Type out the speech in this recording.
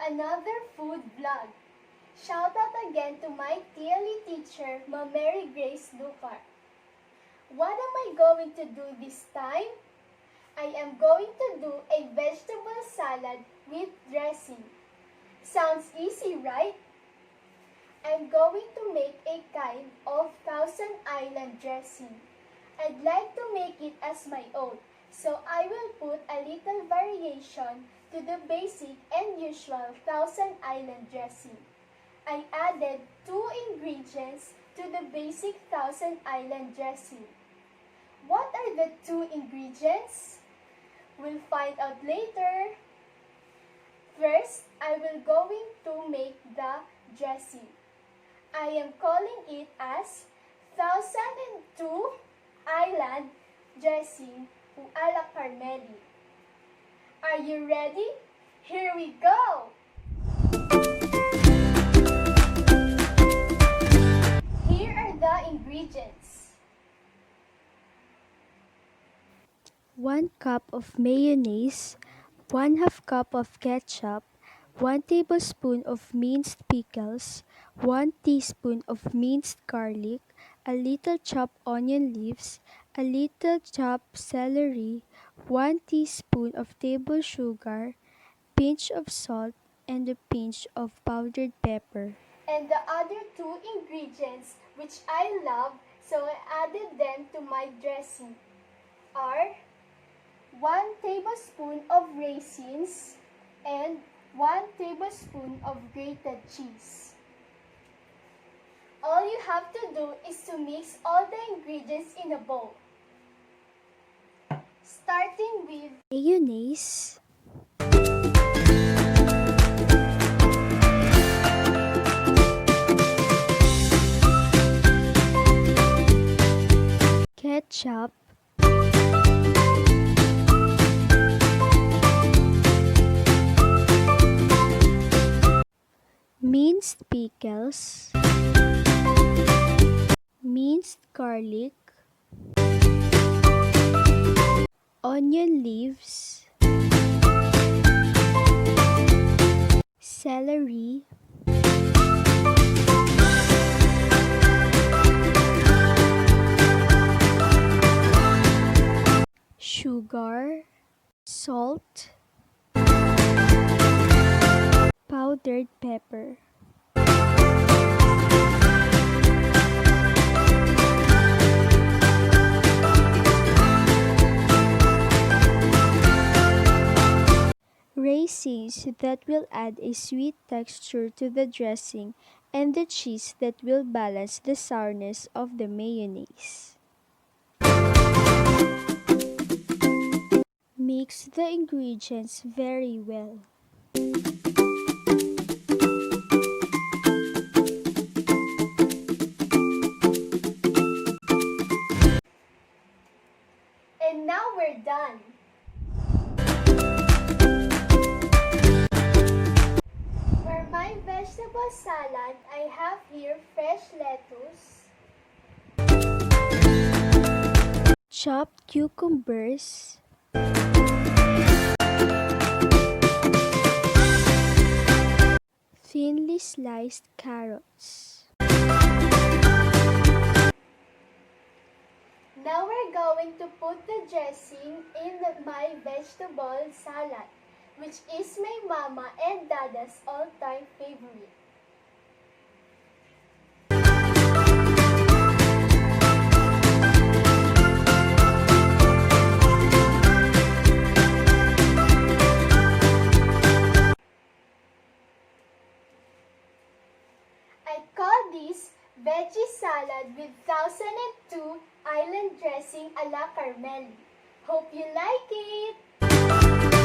another food vlog. Shout out again to my TLE teacher, Mary Grace Lucar. What am I going to do this time? I am going to do a vegetable salad with dressing. Sounds easy, right? I'm going to make a kind of Thousand Island dressing. I'd like to make it as my own, so I will put a little variation to the basic and usual Thousand Island dressing. I added 2 ingredients to the basic Thousand Island dressing. What are the 2 ingredients? We'll find out later. First, I will going to make the dressing. I am calling it as 1002 Island dressing a la Carmeli. Are you ready? Here we go! Here are the ingredients. 1 cup of mayonnaise, 1/2 cup of ketchup, 1 tablespoon of minced pickles, 1 teaspoon of minced garlic, a little chopped onion leaves, a little chopped celery, 1 teaspoon of table sugar, pinch of salt, and a pinch of powdered pepper. And the other 2 ingredients which I love, so I added them to my dressing, are 1 tablespoon of raisins and 1 tablespoon of grated cheese. All you have to do is to mix all the ingredients in a bowl. Starting with Mayonnaise, ketchup, minced pickles, minced garlic, onion leaves, celery, sugar, salt, powdered pepper. Raisins that will add a sweet texture to the dressing, and the cheese that will balance the sourness of the mayonnaise. Mix the ingredients very well. And now we're done. For my vegetable salad, I have here fresh lettuce, Chopped cucumbers, thinly sliced carrots. Now we're going to put the dressing in my vegetable salad, which is my mama and dada's all-time favorite. I call this veggie salad with 1002 Island dressing a la Carmeli. Hope you like it!